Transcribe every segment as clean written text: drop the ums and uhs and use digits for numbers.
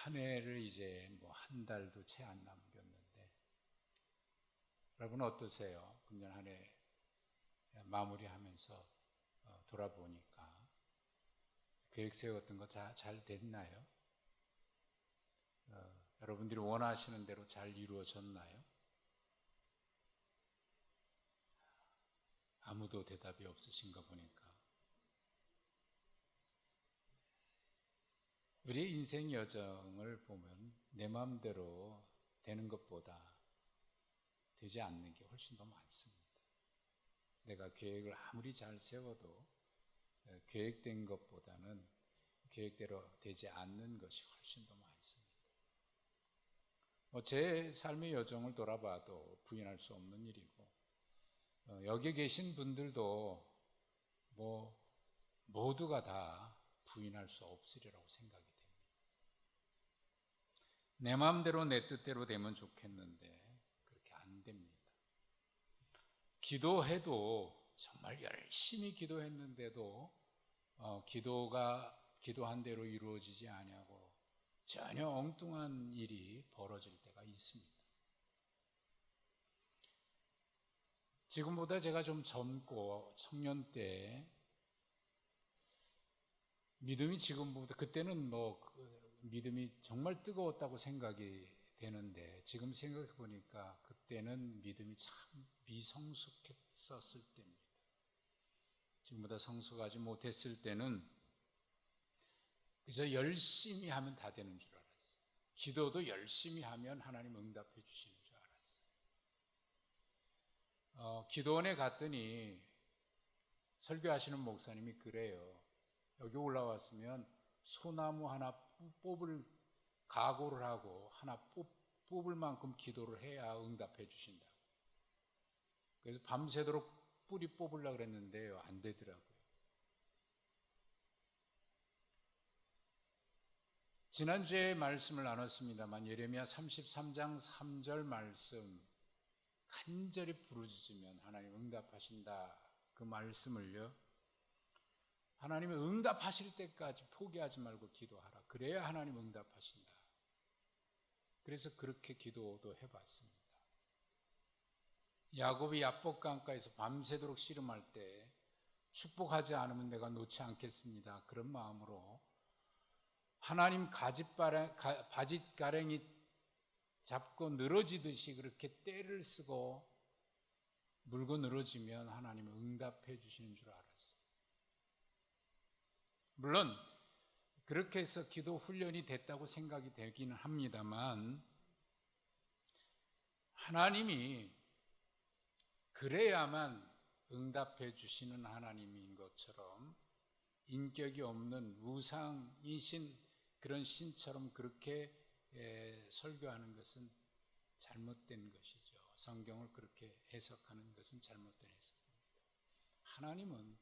한 해를 이제 뭐 한 달도 채 안 남겼는데, 여러분 어떠세요? 금년 한 해 마무리하면서 돌아보니까 계획 세웠던 거 다 잘 됐나요? 여러분들이 원하시는 대로 잘 이루어졌나요? 아무도 대답이 없으신가 보니까. 우리의 인생 여정을 보면 내 마음대로 되는 것보다 되지 않는 게 훨씬 더 많습니다. 내가 계획을 아무리 잘 세워도 계획된 것보다는 계획대로 되지 않는 것이 훨씬 더 많습니다. 제 삶의 여정을 돌아봐도 부인할 수 없는 일이고, 여기 계신 분들도 모두가 다 부인할 수 없으리라고 생각이 됩니다. 내 마음대로 내 뜻대로 되면 좋겠는데 그렇게 안 됩니다. 기도해도 정말 열심히 기도했는데도 기도한 대로 이루어지지 아니하고 전혀 엉뚱한 일이 벌어질 때가 있습니다. 지금보다 제가 좀 젊고 청년 때 믿음이 지금보다, 그때는 믿음이 정말 뜨거웠다고 생각이 되는데 지금 생각해 보니까 그때는 믿음이 참 미성숙했었을 때입니다. 지금보다 성숙하지 못했을 때는 그저 열심히 하면 다 되는 줄 알았어요. 기도도 열심히 하면 하나님 응답해 주시는 줄 알았어요. 기도원에 갔더니 설교하시는 목사님이 그래요. 여기 올라왔으면 소나무 하나 뽑을 각오를 하고 하나 뽑을 만큼 기도를 해야 응답해 주신다고. 그래서 밤새도록 뿌리 뽑으려고 그랬는데요, 안 되더라고요. 지난주에 말씀을 나눴습니다만 예레미야 33장 3절 말씀, 간절히 부르짖으면 하나님 응답하신다, 그 말씀을요, 하나님은 응답하실 때까지 포기하지 말고 기도하라. 그래야 하나님 응답하신다. 그래서 그렇게 기도도 해봤습니다. 야곱이 야복강가에서 밤새도록 씨름할 때 축복하지 않으면 내가 놓지 않겠습니다, 그런 마음으로 하나님 바짓가랭이 잡고 늘어지듯이 그렇게 때를 쓰고 물고 늘어지면 하나님은 응답해 주시는 줄 알았어요. 물론 그렇게 해서 기도 훈련이 됐다고 생각이 되기는 합니다만, 하나님이 그래야만 응답해 주시는 하나님인 것처럼 인격이 없는 우상이신 그런 신처럼 그렇게 설교하는 것은 잘못된 것이죠. 성경을 그렇게 해석하는 것은 잘못된 해석입니다. 하나님은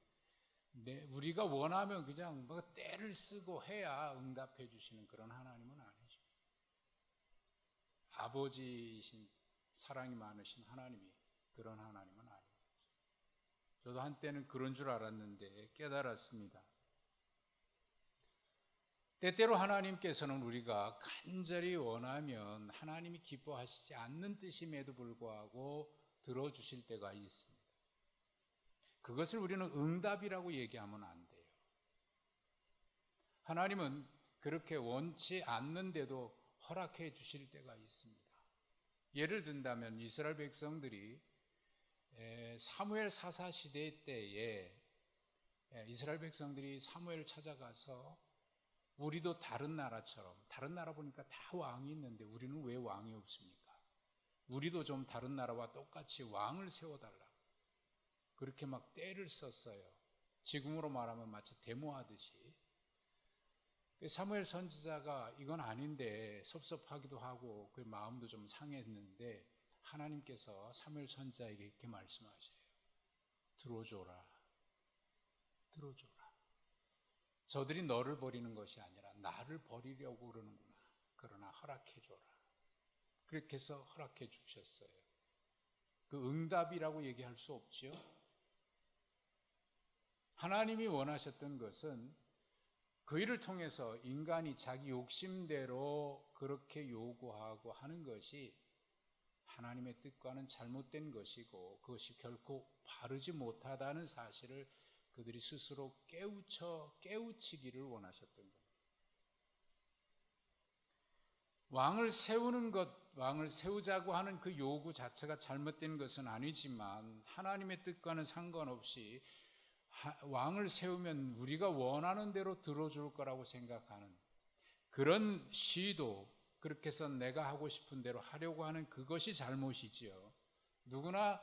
우리가 원하면 그냥 때를 쓰고 해야 응답해 주시는 그런 하나님은 아니죠. 아버지이신, 사랑이 많으신 하나님이 그런 하나님은 아닌 거죠. 저도 한때는 그런 줄 알았는데 깨달았습니다. 때때로 하나님께서는 우리가 간절히 원하면 하나님이 기뻐하시지 않는 뜻임에도 불구하고 들어주실 때가 있습니다. 그것을 우리는 응답이라고 얘기하면 안 돼요. 하나님은 그렇게 원치 않는데도 허락해 주실 때가 있습니다. 예를 든다면 이스라엘 백성들이 사무엘 사사 시대 때에 이스라엘 백성들이 사무엘을 찾아가서 우리도 다른 나라처럼, 다른 나라 보니까 다 왕이 있는데 우리는 왜 왕이 없습니까? 우리도 좀 다른 나라와 똑같이 왕을 세워달라고 그렇게 막 때를 썼어요. 지금으로 말하면 마치 데모하듯이. 사무엘 선지자가 이건 아닌데 섭섭하기도 하고 그 마음도 좀 상했는데 하나님께서 사무엘 선지자에게 이렇게 말씀하셔요. 들어줘라. 들어줘라. 저들이 너를 버리는 것이 아니라 나를 버리려고 그러는구나. 그러나 허락해줘라. 그렇게 해서 허락해 주셨어요. 그 응답이라고 얘기할 수 없지요. 하나님이 원하셨던 것은 그 일을 통해서 인간이 자기 욕심대로 그렇게 요구하고 하는 것이 하나님의 뜻과는 잘못된 것이고 그것이 결코 바르지 못하다는 사실을 그들이 스스로 깨우치기를 원하셨던 겁니다. 왕을 세우는 것, 왕을 세우자고 하는 그 요구 자체가 잘못된 것은 아니지만 하나님의 뜻과는 상관없이 왕을 세우면 우리가 원하는 대로 들어줄 거라고 생각하는 그런 시도, 그렇게 해서 내가 하고 싶은 대로 하려고 하는 그것이 잘못이지요. 누구나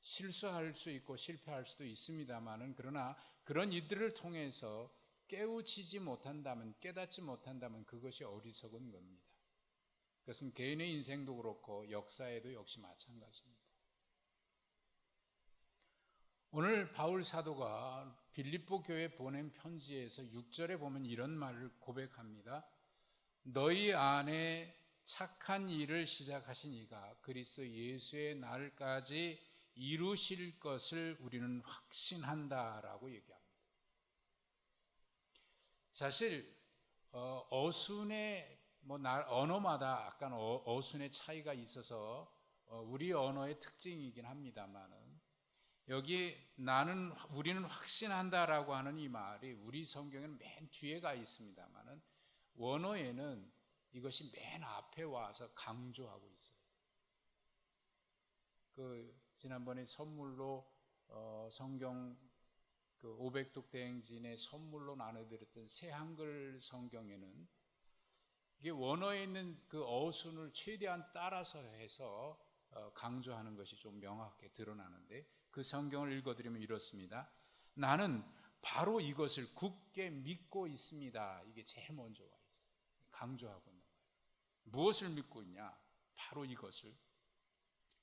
실수할 수 있고 실패할 수도 있습니다만은, 그러나 그런 이들을 통해서 깨우치지 못한다면, 깨닫지 못한다면 그것이 어리석은 겁니다. 그것은 개인의 인생도 그렇고 역사에도 역시 마찬가지입니다. 오늘 바울 사도가 빌립보 교회에 보낸 편지에서 6절에 보면 이런 말을 고백합니다. 너희 안에 착한 일을 시작하신 이가 그리스도 예수의 날까지 이루실 것을 우리는 확신한다라고 얘기합니다. 사실 어순의 언어마다 약간 어순의 차이가 있어서 우리 언어의 특징이긴 합니다만은, 여기 우리는 확신한다라고 하는 이 말이 우리 성경에는 맨 뒤에가 있습니다만은 원어에는 이것이 맨 앞에 와서 강조하고 있어요. 지난번에 선물로 성경 500독 대행진의 선물로 나눠드렸던 새 한글 성경에는 이게 원어에 있는 그 어순을 최대한 따라서 해서 강조하는 것이 좀 명확하게 드러나는데, 그 성경을 읽어드리면 이렇습니다. 나는 바로 이것을 굳게 믿고 있습니다. 이게 제일 먼저 와 있어요. 강조하고 있는 거예요. 무엇을 믿고 있냐? 바로 이것을.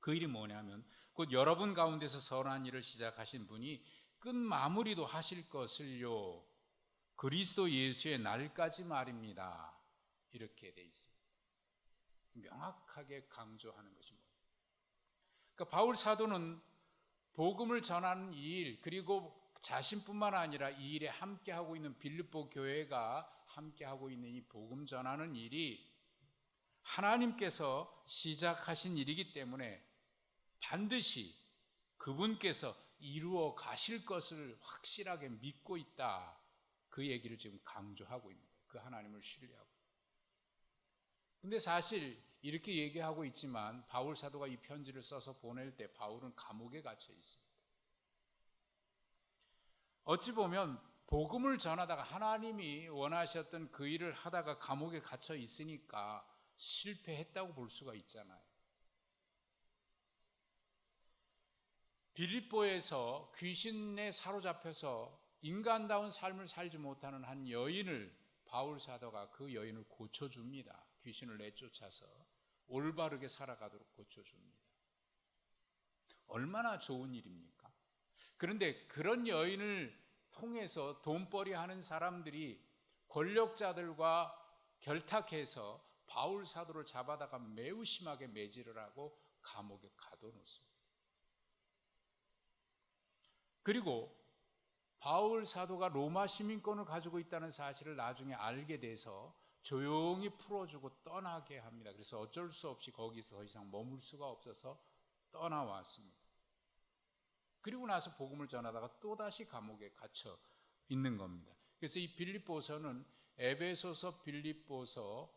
그 일이 뭐냐면 곧 여러분 가운데서 선한 일을 시작하신 분이 끝 마무리도 하실 것을요, 그리스도 예수의 날까지 말입니다. 이렇게 돼 있습니다. 명확하게 강조하는 것이 뭐예요? 그러니까 바울 사도는 복음을 전하는 이 일, 그리고 자신뿐만 아니라 이 일에 함께하고 있는 빌립보 교회가 함께하고 있는 이 복음 전하는 일이 하나님께서 시작하신 일이기 때문에 반드시 그분께서 이루어 가실 것을 확실하게 믿고 있다. 그 얘기를 지금 강조하고 있는 거예요. 그 하나님을 신뢰하고. 근데 사실 이렇게 얘기하고 있지만 바울 사도가 이 편지를 써서 보낼 때 바울은 감옥에 갇혀 있습니다. 어찌 보면 복음을 전하다가 하나님이 원하셨던 그 일을 하다가 감옥에 갇혀 있으니까 실패했다고 볼 수가 있잖아요. 빌립보에서 귀신에 사로잡혀서 인간다운 삶을 살지 못하는 한 여인을 바울 사도가 그 여인을 고쳐줍니다. 귀신을 내쫓아서 올바르게 살아가도록 고쳐줍니다. 얼마나 좋은 일입니까? 그런데 그런 여인을 통해서 돈벌이 하는 사람들이 권력자들과 결탁해서 바울 사도를 잡아다가 매우 심하게 매질을 하고 감옥에 가둬놓습니다. 그리고 바울 사도가 로마 시민권을 가지고 있다는 사실을 나중에 알게 돼서 조용히 풀어주고 떠나게 합니다. 그래서 어쩔 수 없이 거기서 더 이상 머물 수가 없어서 떠나왔습니다. 그리고 나서 복음을 전하다가 또다시 감옥에 갇혀 있는 겁니다. 그래서 이 빌립보서는 에베소서, 빌립보서,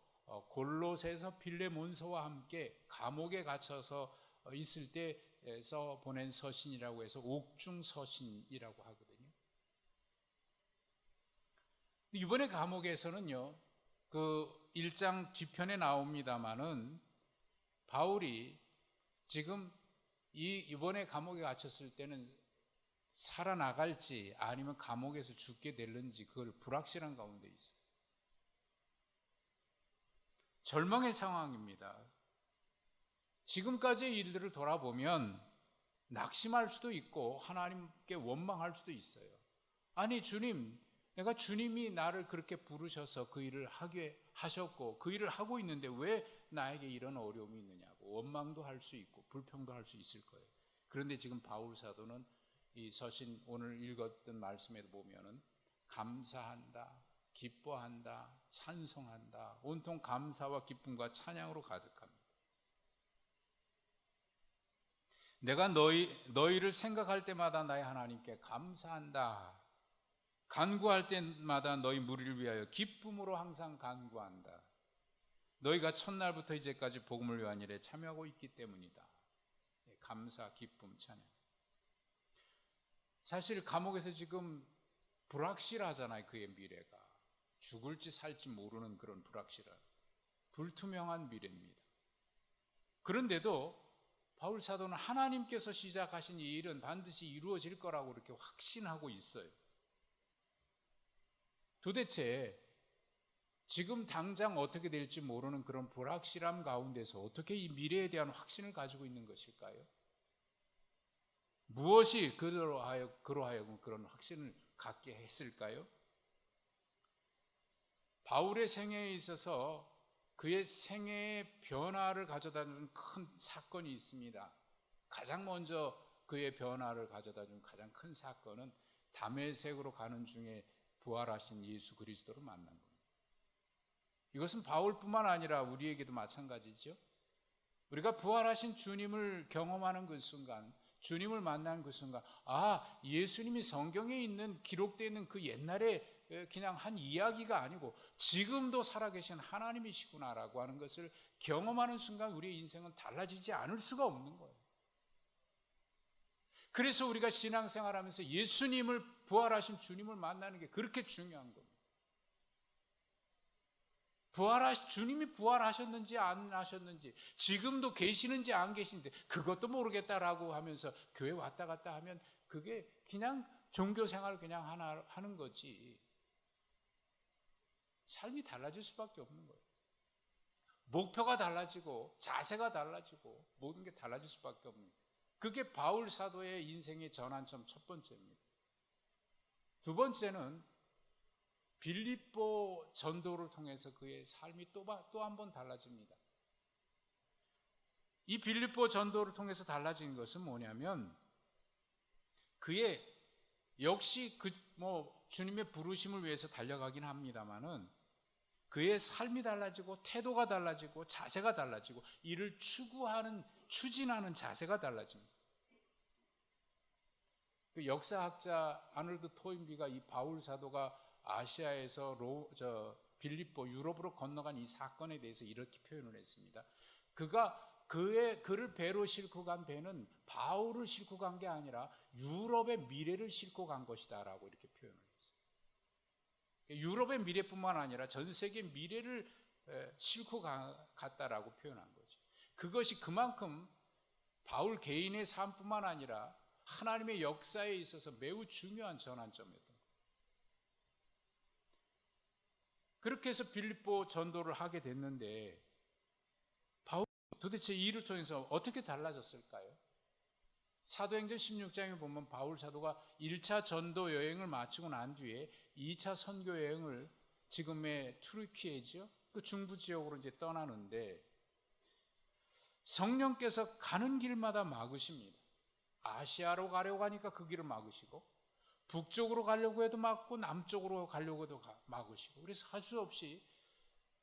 골로새서, 빌레몬서와 함께 감옥에 갇혀서 있을 때에서 보낸 서신이라고 해서 옥중서신이라고 하거든요. 이번에 감옥에서는요, 그 1장 뒤편에 나옵니다마는 바울이 지금 이번에 감옥에 갇혔을 때는 살아나갈지 아니면 감옥에서 죽게 될는지 그걸 불확실한 가운데 있어요. 절망의 상황입니다. 지금까지의 일들을 돌아보면 낙심할 수도 있고 하나님께 원망할 수도 있어요. 아니 주님, 내가 주님이 나를 그렇게 부르셔서 그 일을 하게 하셨고 그 일을 하고 있는데 왜 나에게 이런 어려움이 있느냐고 원망도 할 수 있고 불평도 할 수 있을 거예요. 그런데 지금 바울 사도는 이 서신 오늘 읽었던 말씀에도 보면은 감사한다, 기뻐한다, 찬송한다, 온통 감사와 기쁨과 찬양으로 가득합니다. 내가 너희를 생각할 때마다 나의 하나님께 감사한다. 간구할 때마다 너희 무리를 위하여 기쁨으로 항상 간구한다. 너희가 첫날부터 이제까지 복음을 위한 일에 참여하고 있기 때문이다. 감사, 기쁨, 찬양. 사실 감옥에서 지금 불확실하잖아요. 그의 미래가. 죽을지 살지 모르는 그런 불확실한, 불투명한 미래입니다. 그런데도 바울 사도는 하나님께서 시작하신 이 일은 반드시 이루어질 거라고 이렇게 확신하고 있어요. 도대체 지금 당장 어떻게 될지 모르는 그런 불확실함 가운데서 어떻게 이 미래에 대한 확신을 가지고 있는 것일까요? 무엇이 그로 하여금 그런 확신을 갖게 했을까요? 바울의 생애에 있어서 그의 생애의 변화를 가져다주는 큰 사건이 있습니다. 가장 먼저 그의 변화를 가져다준 가장 큰 사건은 다메섹으로 가는 중에 부활하신 예수 그리스도를 만난 겁니다. 이것은 바울뿐만 아니라 우리에게도 마찬가지죠. 우리가 부활하신 주님을 경험하는 그 순간, 주님을 만난 그 순간, 예수님이 성경에 있는 기록되어 있는 그 옛날에 그냥 한 이야기가 아니고 지금도 살아계신 하나님이시구나라고 하는 것을 경험하는 순간 우리의 인생은 달라지지 않을 수가 없는 거예요. 그래서 우리가 신앙생활하면서 예수님을, 부활하신 주님을 만나는 게 그렇게 중요한 겁니다. 주님이 부활하셨는지 안 하셨는지, 지금도 계시는지 안 계시는지 그것도 모르겠다라고 하면서 교회 왔다 갔다 하면 그게 그냥 종교생활을 그냥 하는 거지, 삶이 달라질 수밖에 없는 거예요. 목표가 달라지고 자세가 달라지고 모든 게 달라질 수밖에 없는 거예요. 그게 바울 사도의 인생의 전환점 첫 번째입니다. 두 번째는 빌립보 전도를 통해서 그의 삶이 또 한 번 달라집니다. 이 빌립보 전도를 통해서 달라진 것은 뭐냐면 그의 역시 주님의 부르심을 위해서 달려가긴 합니다만은 그의 삶이 달라지고 태도가 달라지고 자세가 달라지고 이를 추진하는 자세가 달라집니다. 그 역사학자 아놀드 토인비가 이 바울 사도가 아시아에서 빌립보 유럽으로 건너간 이 사건에 대해서 이렇게 표현을 했습니다. 그를 배로 싣고 간 배는 바울을 싣고 간 게 아니라 유럽의 미래를 싣고 간 것이다 라고 이렇게 표현을 했어요. 유럽의 미래뿐만 아니라 전 세계 미래를 싣고 갔다라고 표현한 거죠. 그것이 그만큼 바울 개인의 삶뿐만 아니라 하나님의 역사에 있어서 매우 중요한 전환점이었던 거예요. 그렇게 해서 빌립보 전도를 하게 됐는데 바울이 도대체 이 일을 통해서 어떻게 달라졌을까요? 사도행전 16장에 보면 바울 사도가 1차 전도 여행을 마치고 난 뒤에 2차 선교 여행을 지금의 투르키예죠. 그 중부 지역으로 이제 떠나는데 성령께서 가는 길마다 막으십니다. 아시아로 가려고 하니까 그 길을 막으시고 북쪽으로 가려고 해도 막고 남쪽으로 가려고 해도 막으시고, 그래서 할 수 없이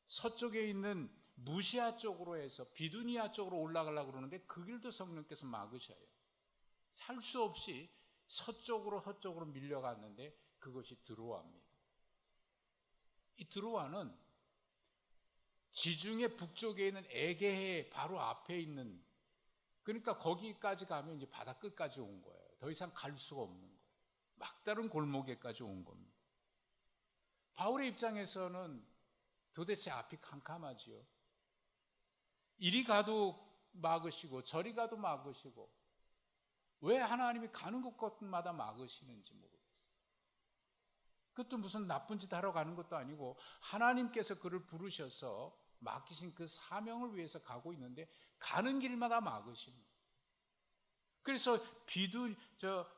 서쪽에 있는 무시아 쪽으로 해서 비두니아 쪽으로 올라가려고 그러는데 그 길도 성령께서 막으셔요. 살 수 없이 서쪽으로 밀려갔는데 그것이 드로아입니다. 이 드로아는 지중해 북쪽에 있는 에게해 바로 앞에 있는, 그러니까 거기까지 가면 이제 바다 끝까지 온 거예요. 더 이상 갈 수가 없는 거예요. 막다른 골목에까지 온 겁니다. 바울의 입장에서는 도대체 앞이 캄캄하지요. 이리 가도 막으시고 저리 가도 막으시고 왜 하나님이 가는 곳마다 막으시는지 모르겠어요. 그것도 무슨 나쁜 짓 하러 가는 것도 아니고 하나님께서 그를 부르셔서 맡기신 그 사명을 위해서 가고 있는데 가는 길마다 막으시는 거예요. 그래서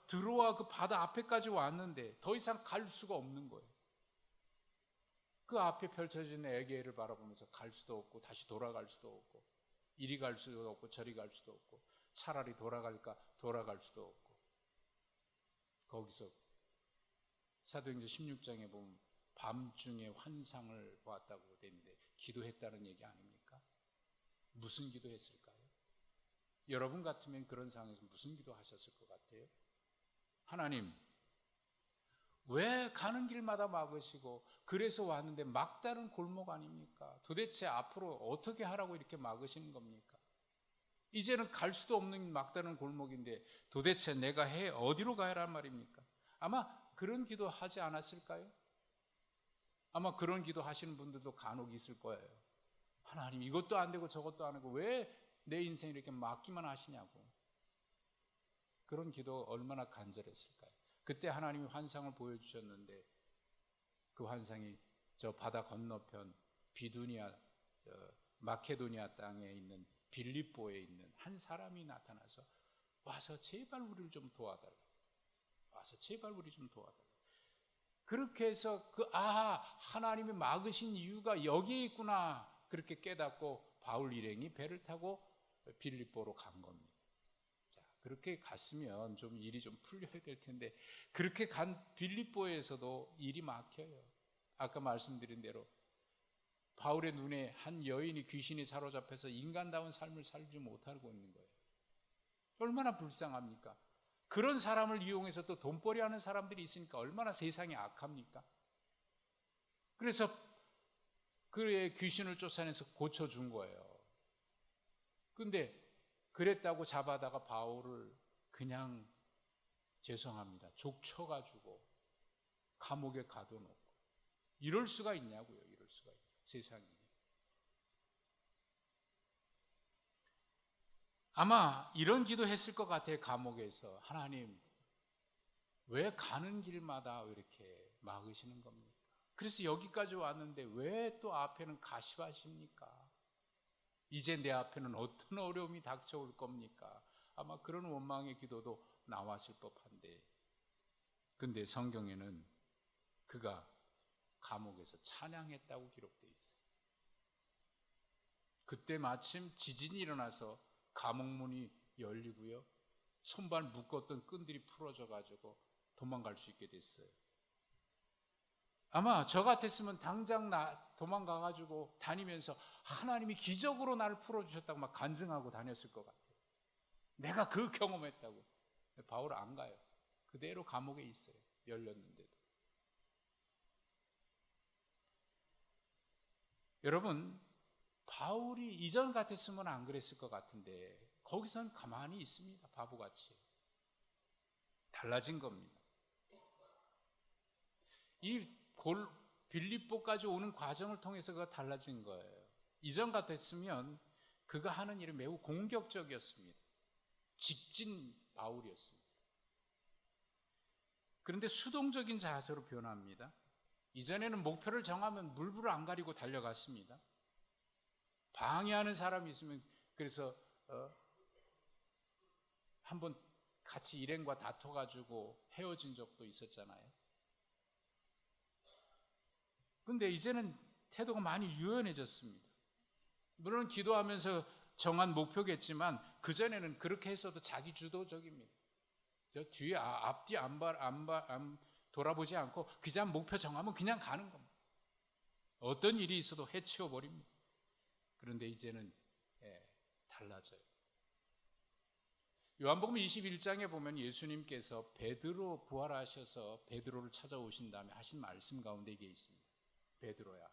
드로아 그 바다 앞에까지 왔는데 더 이상 갈 수가 없는 거예요. 그 앞에 펼쳐진 에게해를 바라보면서 갈 수도 없고 다시 돌아갈 수도 없고 이리 갈 수도 없고 저리 갈 수도 없고 차라리 돌아갈 수도 없고, 거기서 사도행전 16장에 보면 밤중에 환상을 보았다고 되는데 기도했다는 얘기 아닙니까? 무슨 기도했을까요? 여러분 같으면 그런 상황에서 무슨 기도하셨을 것 같아요? 하나님, 왜 가는 길마다 막으시고 그래서 왔는데 막다른 골목 아닙니까? 도대체 앞으로 어떻게 하라고 이렇게 막으시는 겁니까? 이제는 갈 수도 없는 막다른 골목인데 도대체 내가 어디로 가야란 말입니까? 아마 그런 기도 하지 않았을까요? 아마 그런 기도 하시는 분들도 간혹 있을 거예요. 하나님, 이것도 안 되고 저것도 안 하고 왜 내 인생 이렇게 막기만 하시냐고. 그런 기도 얼마나 간절했을까요? 그때 하나님이 환상을 보여주셨는데 그 환상이 저 바다 건너편 비두니아, 마케도니아 땅에 있는 빌립보에 있는 한 사람이 나타나서 와서 제발 우리를 좀 도와달라. 와서 제발 우리 좀 도와달라. 그렇게 해서 하나님이 막으신 이유가 여기에 있구나. 그렇게 깨닫고 바울 일행이 배를 타고 빌립보로 간 겁니다. 자, 그렇게 갔으면 좀 일이 좀 풀려야 될 텐데 그렇게 간 빌립보에서도 일이 막혀요. 아까 말씀드린 대로 바울의 눈에 한 여인이 귀신이 사로잡혀서 인간다운 삶을 살지 못하고 있는 거예요. 얼마나 불쌍합니까? 그런 사람을 이용해서 또 돈벌이 하는 사람들이 있으니까 얼마나 세상이 악합니까? 그래서 그의 귀신을 쫓아내서 고쳐준 거예요. 근데 그랬다고 잡아다가 바울을 그냥 죄송합니다. 족쳐가지고 감옥에 가둬놓고 이럴 수가 있냐고요. 이럴 수가 있냐고. 세상이. 아마 이런 기도했을 것 같아요. 감옥에서. 하나님, 왜 가는 길마다 이렇게 막으시는 겁니까? 그래서 여기까지 왔는데 왜 또 앞에는 가시화십니까? 이제 내 앞에는 어떤 어려움이 닥쳐올 겁니까? 아마 그런 원망의 기도도 나왔을 법한데, 근데 성경에는 그가 감옥에서 찬양했다고 기록되어 있어요. 그때 마침 지진이 일어나서 감옥문이 열리고요, 손발 묶었던 끈들이 풀어져 가지고 도망갈 수 있게 됐어요. 아마 저 같았으면 당장 도망가 가지고 다니면서 하나님이 기적으로 나를 풀어주셨다고 막 간증하고 다녔을 것 같아요. 내가 그 경험했다고. 바울 안 가요. 그대로 감옥에 있어요. 열렸는데도. 여러분, 바울이 이전 같았으면 안 그랬을 것 같은데 거기선 가만히 있습니다. 바보같이. 달라진 겁니다. 이 빌립보까지 오는 과정을 통해서 그가 달라진 거예요. 이전 같았으면 그가 하는 일이 매우 공격적이었습니다. 직진 바울이었습니다. 그런데 수동적인 자세로 변합니다. 이전에는 목표를 정하면 물불을 안 가리고 달려갔습니다. 방해하는 사람이 있으면 그래서 한번 같이 일행과 다퉈가지고 헤어진 적도 있었잖아요. 그런데 이제는 태도가 많이 유연해졌습니다. 물론 기도하면서 정한 목표겠지만 그전에는 그렇게 했어도 자기 주도적입니다. 저 뒤에 앞뒤 안 돌아보지 않고 그냥 목표 정하면 그냥 가는 겁니다. 어떤 일이 있어도 해치워 버립니다. 그런데 이제는 달라져요. 요한복음 21장에 보면 예수님께서 베드로 부활하셔서 베드로를 찾아오신 다음에 하신 말씀 가운데 이게 있습니다. 베드로야,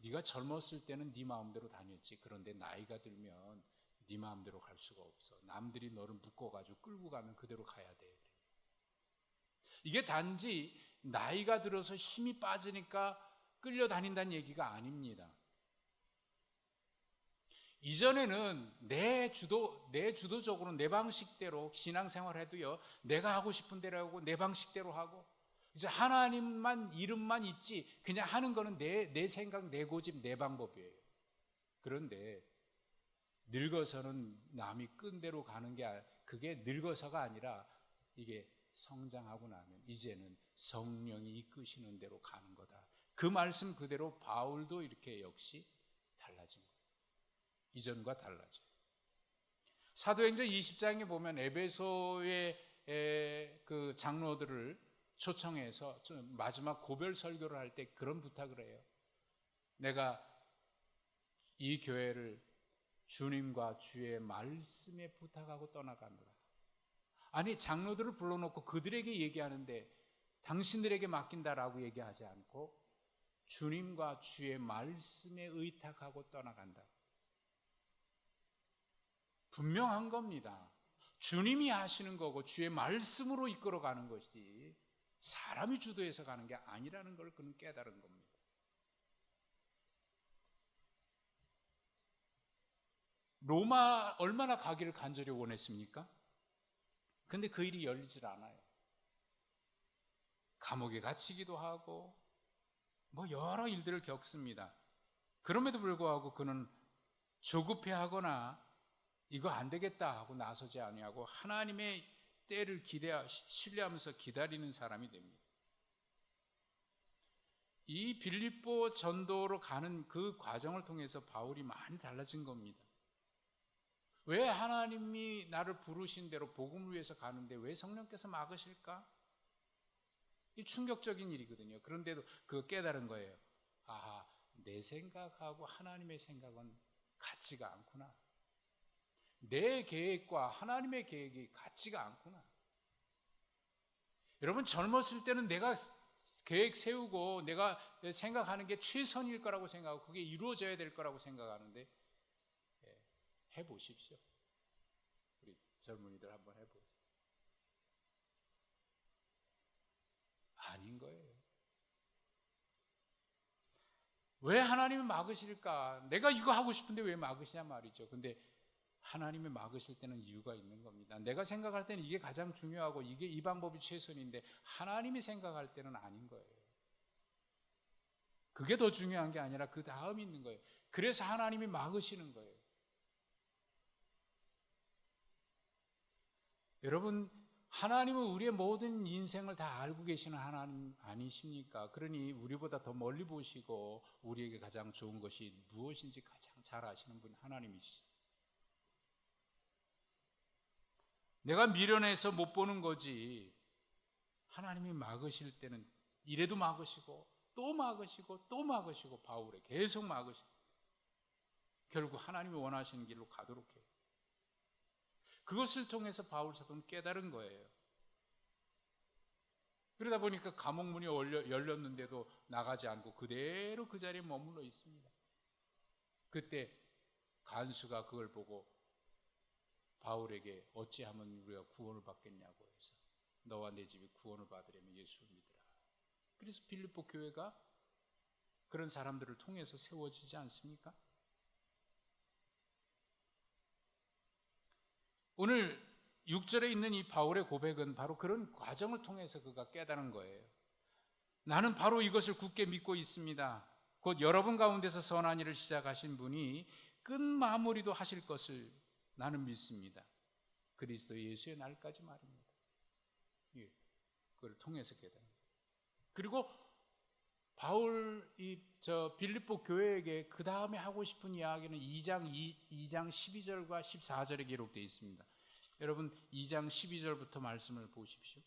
네가 젊었을 때는 네 마음대로 다녔지. 그런데 나이가 들면 네 마음대로 갈 수가 없어. 남들이 너를 묶어가지고 끌고 가면 그대로 가야 돼. 이게 단지 나이가 들어서 힘이 빠지니까 끌려다닌다는 얘기가 아닙니다. 이전에는 내 주도적으로 내 방식대로 신앙생활해도요, 내가 하고 싶은 대로 하고 내 방식대로 하고 이제 하나님만 이름만 있지 그냥 하는 거는 내 생각, 내 고집, 내 방법이에요. 그런데 늙어서는 남이 끈 대로 가는 게 그게 늙어서가 아니라 이게 성장하고 나면 이제는 성령이 이끄시는 대로 가는 거다. 그 말씀 그대로 바울도 이렇게 역시 달라진 거예요. 이전과 달라져요. 사도행전 20장에 보면 에베소의 그 장로들을 초청해서 마지막 고별 설교를 할 때 그런 부탁을 해요. 내가 이 교회를 주님과 주의 말씀에 부탁하고 떠나가노라. 아니, 장로들을 불러놓고 그들에게 얘기하는데 당신들에게 맡긴다라고 얘기하지 않고 주님과 주의 말씀에 의탁하고 떠나간다. 분명한 겁니다. 주님이 하시는 거고 주의 말씀으로 이끌어가는 것이 사람이 주도해서 가는 게 아니라는 걸 그는 깨달은 겁니다. 로마 얼마나 가기를 간절히 원했습니까? 근데 그 일이 열리질 않아요. 감옥에 갇히기도 하고 여러 일들을 겪습니다. 그럼에도 불구하고 그는 조급해하거나 이거 안 되겠다 하고 나서지 아니하고 하나님의 때를 신뢰하면서 기다리는 사람이 됩니다. 이 빌립보 전도로 가는 그 과정을 통해서 바울이 많이 달라진 겁니다. 왜 하나님이 나를 부르신 대로 복음을 위해서 가는데 왜 성령께서 막으실까? 이 충격적인 일이거든요. 그런데도 그거 깨달은 거예요. 아하, 내 생각하고 하나님의 생각은 같지가 않구나. 내 계획과 하나님의 계획이 같지가 않구나. 여러분, 젊었을 때는 내가 계획 세우고 내가 생각하는 게 최선일 거라고 생각하고 그게 이루어져야 될 거라고 생각하는데 해보십시오. 우리 젊은이들 한번 해보세요. 아닌 거예요. 왜 하나님이 막으실까? 내가 이거 하고 싶은데 왜 막으시냐 말이죠. 근데 하나님이 막으실 때는 이유가 있는 겁니다. 내가 생각할 때는 이게 가장 중요하고 이게 이 방법이 최선인데 하나님이 생각할 때는 아닌 거예요. 그게 더 중요한 게 아니라 그 다음이 있는 거예요. 그래서 하나님이 막으시는 거예요. 여러분, 하나님은 우리의 모든 인생을 다 알고 계시는 하나님 아니십니까? 그러니 우리보다 더 멀리 보시고 우리에게 가장 좋은 것이 무엇인지 가장 잘 아시는 분이 하나님이시죠. 내가 미련해서 못 보는 거지 하나님이 막으실 때는 이래도 막으시고 또 막으시고 또 막으시고 바울에 계속 막으시고 결국 하나님이 원하시는 길로 가도록 해요. 그것을 통해서 바울 사도는 깨달은 거예요. 그러다 보니까 감옥문이 열렸는데도 나가지 않고 그대로 그 자리에 머물러 있습니다. 그때 간수가 그걸 보고 바울에게 어찌하면 우리가 구원을 받겠냐고 해서 너와 내 집이 구원을 받으려면 예수를 믿으라. 그래서 빌립보 교회가 그런 사람들을 통해서 세워지지 않습니까? 오늘 6절에 있는 이 바울의 고백은 바로 그런 과정을 통해서 그가 깨달은 거예요. 나는 바로 이것을 굳게 믿고 있습니다. 곧 여러분 가운데서 선한 일을 시작하신 분이 끝마무리도 하실 것을 나는 믿습니다. 그리스도 예수의 날까지 말입니다. 예, 그걸 통해서 깨달은 거예요. 그리고 바울 빌립보 교회에게 그 다음에 하고 싶은 이야기는 2장 12절과 14절에 기록되어 있습니다. 여러분 2장 12절부터 말씀을 보십시오.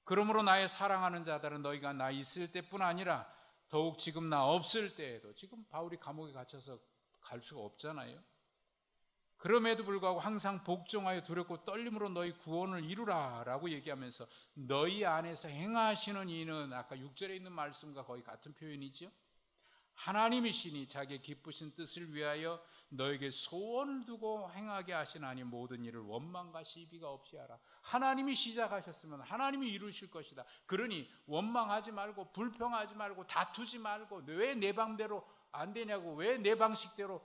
그러므로 나의 사랑하는 자들은 너희가 나 있을 때뿐 아니라 더욱 지금 나 없을 때에도, 지금 바울이 감옥에 갇혀서 갈 수가 없잖아요. 그럼에도 불구하고 항상 복종하여 두렵고 떨림으로 너희 구원을 이루라 라고 얘기하면서 너희 안에서 행하시는 이는 아까 6절에 있는 말씀과 거의 같은 표현이죠. 하나님이시니 자기의 기쁘신 뜻을 위하여 너에게 소원을 두고 행하게 하시나니 모든 일을 원망과 시비가 없이 하라. 하나님이 시작하셨으면 하나님이 이루실 것이다. 그러니 원망하지 말고 불평하지 말고 다투지 말고 왜 내 방대로 안 되냐고, 왜 내 방식대로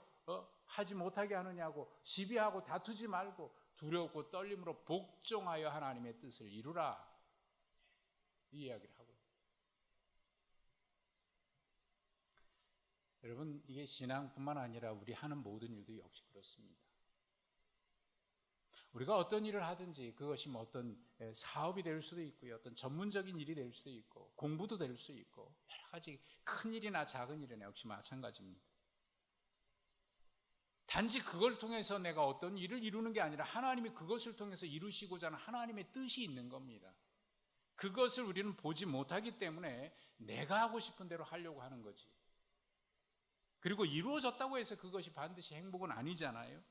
하지 못하게 하느냐고 시비하고 다투지 말고 두렵고 떨림으로 복종하여 하나님의 뜻을 이루라. 이 이야기를 하고 있습니다. 여러분, 이게 신앙뿐만 아니라 우리 하는 모든 일도 역시 그렇습니다. 우리가 어떤 일을 하든지 그것이 어떤 사업이 될 수도 있고요, 어떤 전문적인 일이 될 수도 있고 공부도 될 수 있고 여러 가지 큰 일이나 작은 일이나 역시 마찬가지입니다. 단지 그걸 통해서 내가 어떤 일을 이루는 게 아니라 하나님이 그것을 통해서 이루시고자 하는 하나님의 뜻이 있는 겁니다. 그것을 우리는 보지 못하기 때문에 내가 하고 싶은 대로 하려고 하는 거지. 그리고 이루어졌다고 해서 그것이 반드시 행복은 아니잖아요.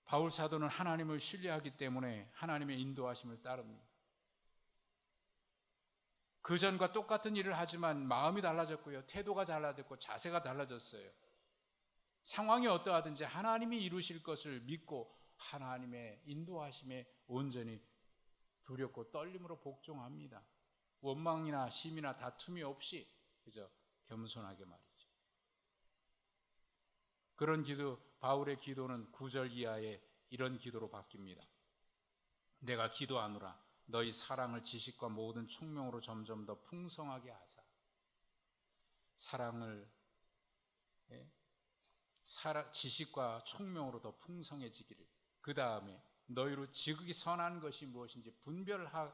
바울 사도는 하나님을 신뢰하기 때문에 하나님의 인도하심을 따릅니다. 그전과 똑같은 일을 하지만 마음이 달라졌고요, 태도가 달라졌고 자세가 달라졌어요. 상황이 어떠하든지 하나님이 이루실 것을 믿고 하나님의 인도하심에 온전히 두렵고 떨림으로 복종합니다. 원망이나 심이나 다툼이 없이 그저 겸손하게 말이죠. 그런 기도, 바울의 기도는 9절 이하에 이런 기도로 바뀝니다. 내가 기도하노라 너희 사랑을 지식과 모든 총명으로 점점 더 풍성하게 하사. 사랑을 지식과 총명으로 더 풍성해지기를. 그 다음에 너희로 지극히 선한 것이 무엇인지 분별하며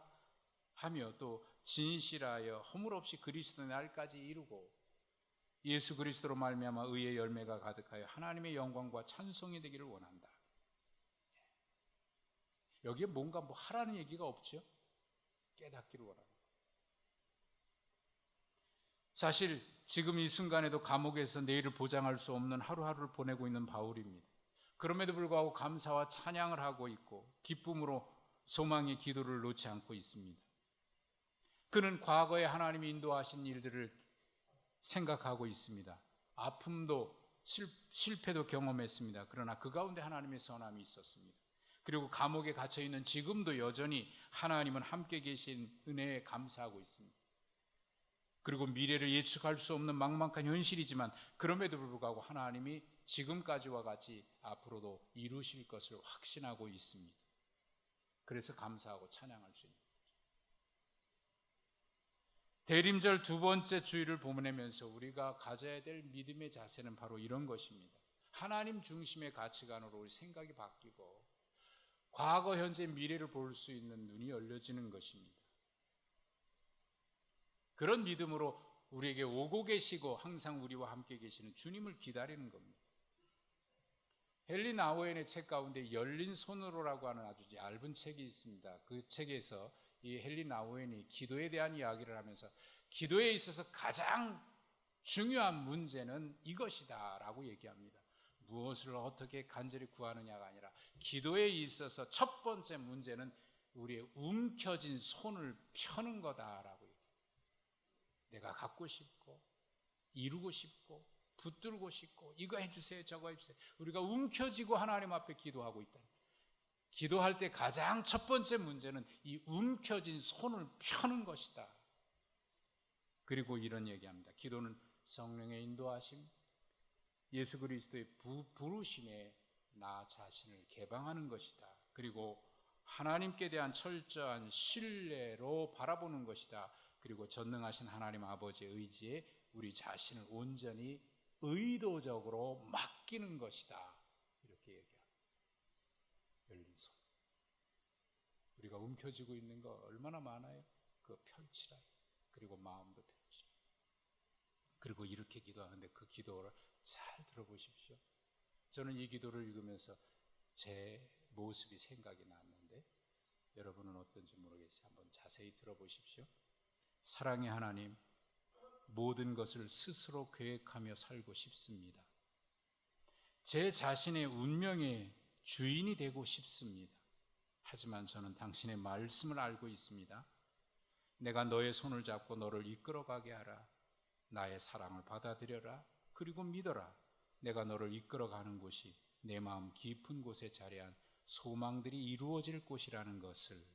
또 진실하여 허물 없이 그리스도의 날까지 이루고 예수 그리스도로 말미암아 의의 열매가 가득하여 하나님의 영광과 찬송이 되기를 원한다. 여기에 뭔가 하라는 얘기가 없죠. 깨닫기를 원합니다. 사실 지금 이 순간에도 감옥에서 내일을 보장할 수 없는 하루하루를 보내고 있는 바울입니다. 그럼에도 불구하고 감사와 찬양을 하고 있고 기쁨으로 소망의 기도를 놓지 않고 있습니다. 그는 과거에 하나님이 인도하신 일들을 생각하고 있습니다. 아픔도 실패도 경험했습니다. 그러나 그 가운데 하나님의 선함이 있었습니다. 그리고 감옥에 갇혀있는 지금도 여전히 하나님은 함께 계신 은혜에 감사하고 있습니다. 그리고 미래를 예측할 수 없는 막막한 현실이지만 그럼에도 불구하고 하나님이 지금까지와 같이 앞으로도 이루실 것을 확신하고 있습니다. 그래서 감사하고 찬양할 수 있는 거죠. 대림절 두 번째 주일을 보내면서 우리가 가져야 될 믿음의 자세는 바로 이런 것입니다. 하나님 중심의 가치관으로 우리 생각이 바뀌고 과거, 현재, 미래를 볼 수 있는 눈이 열려지는 것입니다. 그런 믿음으로 우리에게 오고 계시고 항상 우리와 함께 계시는 주님을 기다리는 겁니다. 헨리 나우엔의 책 가운데 열린 손으로라고 하는 아주 얇은 책이 있습니다. 그 책에서 이 헨리 나우엔이 기도에 대한 이야기를 하면서 기도에 있어서 가장 중요한 문제는 이것이다 라고 얘기합니다. 무엇을 어떻게 간절히 구하느냐가 아니라 기도에 있어서 첫 번째 문제는 우리의 움켜진 손을 펴는 거다라고 얘기해요. 내가 갖고 싶고 이루고 싶고 붙들고 싶고 이거 해주세요 저거 해주세요. 우리가 움켜쥐고 하나님 앞에 기도하고 있다. 기도할 때 가장 첫 번째 문제는 이 움켜진 손을 펴는 것이다. 그리고 이런 얘기합니다. 기도는 성령의 인도하심, 예수 그리스도의 부르심에 나 자신을 개방하는 것이다. 그리고 하나님께 대한 철저한 신뢰로 바라보는 것이다. 그리고 전능하신 하나님 아버지의 의지에 우리 자신을 온전히 의도적으로 맡기는 것이다. 이렇게 얘기합니다. 열린 손. 우리가 움켜쥐고 있는 거 얼마나 많아요? 그거 펼치라. 그리고 마음도 펼치라. 그리고 이렇게 기도하는데 그 기도를 잘 들어보십시오. 저는 이 기도를 읽으면서 제 모습이 생각이 났는데 여러분은 어떤지 모르겠어요. 한번 자세히 들어보십시오. 사랑의 하나님, 모든 것을 스스로 계획하며 살고 싶습니다. 제 자신의 운명의 주인이 되고 싶습니다. 하지만 저는 당신의 말씀을 알고 있습니다. 내가 너의 손을 잡고 너를 이끌어가게 하라. 나의 사랑을 받아들여라. 그리고 믿어라. 내가 너를 이끌어가는 곳이 내 마음 깊은 곳에 자리한 소망들이 이루어질 곳이라는 것을.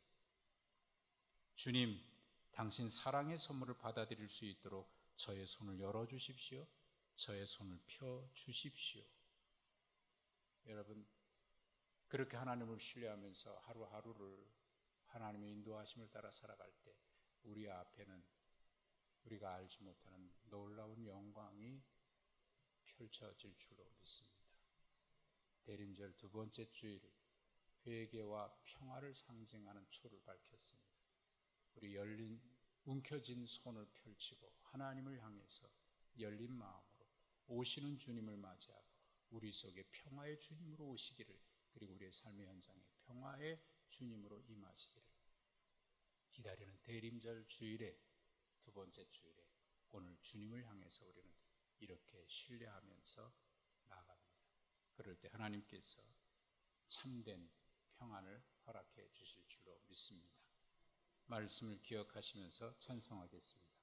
주님, 당신 사랑의 선물을 받아들일 수 있도록 저의 손을 열어주십시오. 저의 손을 펴주십시오. 여러분, 그렇게 하나님을 신뢰하면서 하루하루를 하나님의 인도하심을 따라 살아갈 때 우리 앞에는 우리가 알지 못하는 놀라운 영광이 펼쳐질 줄로 믿습니다. 대림절 두 번째 주일, 회개와 평화를 상징하는 초를 밝혔습니다. 우리 움켜진 손을 펼치고 하나님을 향해서 열린 마음으로 오시는 주님을 맞이하고 우리 속에 평화의 주님으로 오시기를, 그리고 우리의 삶의 현장에 평화의 주님으로 임하시기를 기다리는 대림절 주일에, 두 번째 주일에 오늘 주님을 향해서 우리는 이렇게 신뢰하면서 나아갑니다. 그럴 때 하나님께서 참된 평안을 허락해 주실 줄로 믿습니다. 말씀을 기억하시면서 찬송하겠습니다.